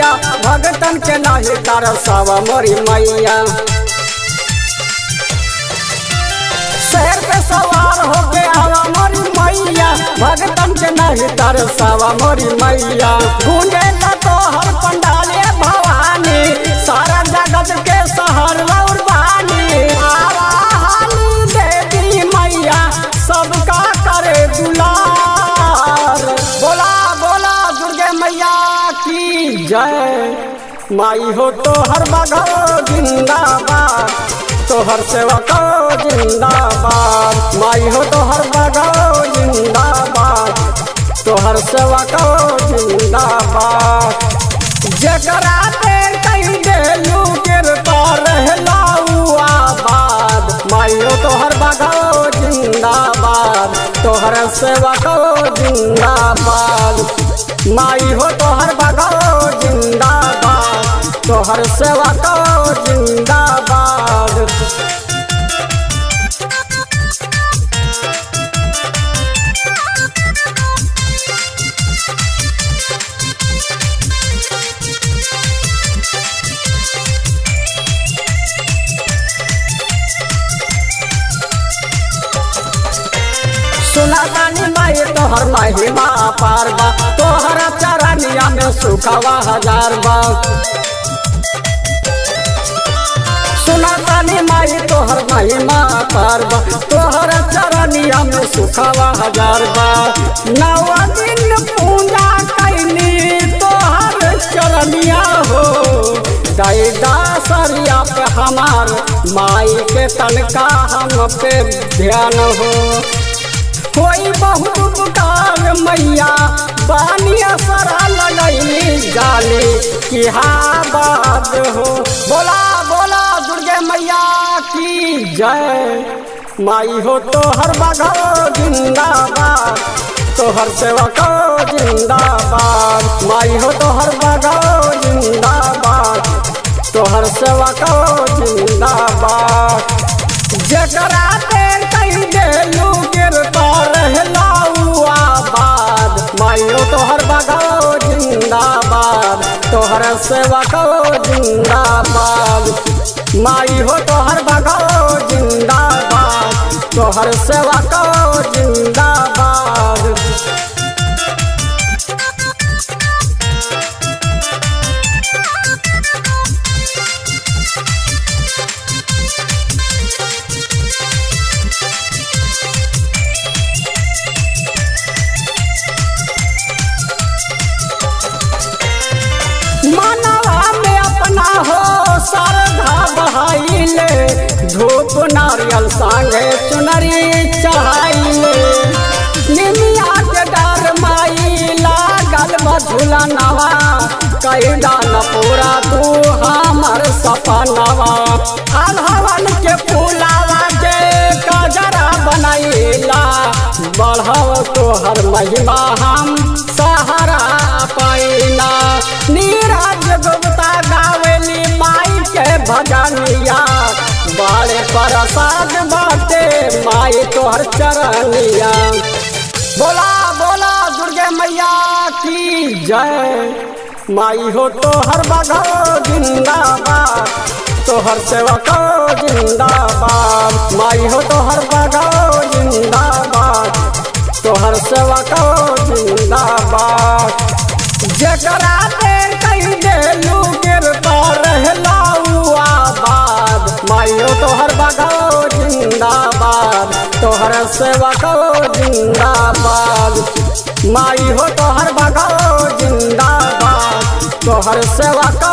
मैया भगतन के नाही तरसावा मोरी मैया। शेर पे सवार होके आवा मोरी मैया भगतन के नहीं तरसावा मोरी मैया। गूंजे तो हर पंडाले भवानी सारा जगत के शहर लौरवानी। आवा हाली देवी मैया सबका करे दुलार। बोला बोला दुर्गे मैया की जय। माई हो तो हर बघो जिंदाबाद तोहर सेवा को जिंदाबाद। माई हो तो हर बघो जिंदाबाद तोहर सेवा को जिंदाबाद। जकरा पे कहीं देलू कृपा रहलाऊ आबाद। माई हो तोहर बघो जिंदाबाद तोहर सेवा को जिंदाबाद। माई हो तोहर बघो जिंदाबाद तोहर सेवा को जिंदाबाद। सुना तानी माई तोहर महिमा पारबा तोहर चरनिया में सुखवा हजार बा। सुना तानी माई तोहर महिमा पारबा तोहर चरनिया में सुखवा हजार बा। नौ दिन पूजा कैनी तोहर चरनिया हो दैदा सरिया पे हमार माई के तनका हम पे ध्यान हो। कोई बहुत उपकार मैया बानिया सरा लगैली जाली की बात हो। बोला बोला दुर्गे मैया की जय। माई हो तो हर बघो जिंदाबाद तोहर सेवा को जिंदाबाद। माई हो तो हर बघो जिंदाबाद तोहर सेवा को जिंदाबाद। जकरा पे कहीं देलू कृपा रहलाऊ आबाद। माई हो तोहर बघो जिंदाबाद तोहर सेवा को जिंदाबाद। माई हो तोहर बघो जिंदाबाद तोहर सेवा को जिंदाबाद। मानवा में अपना हो श्रद्धा बहाइले धूप नारियल संगे चुनरी चढ़ाइले। निमिया के डर माई लागल मझुला नवा कैला न पूरा तू हमर सपनवा। अढ़वन के फूलावा के कजरा बनैला बढ़ाव तोहर महिमा हम सहारा पैना। नीरज गुप्ता गावेली माई के भजनिया बड़े प्रसाद बाटे माई तोहर चरनिया। बोला बोला दुर्गे मैया की जय। माई हो तोहर बघो जिंदाबाद तोहर सेवा को जिंदाबाद। माई हो तोहर बघो जिंदाबाद तोहर सेवा को जिंदाबाद। जकरा पे कहीं देलू कृपा रहलाऊ आबाद। माई हो तोहर बघो जिंदाबाद तोहर सेवा को जिंदाबाद। माई हो तोहर बघो जिंदाबाद तोहर सेवा को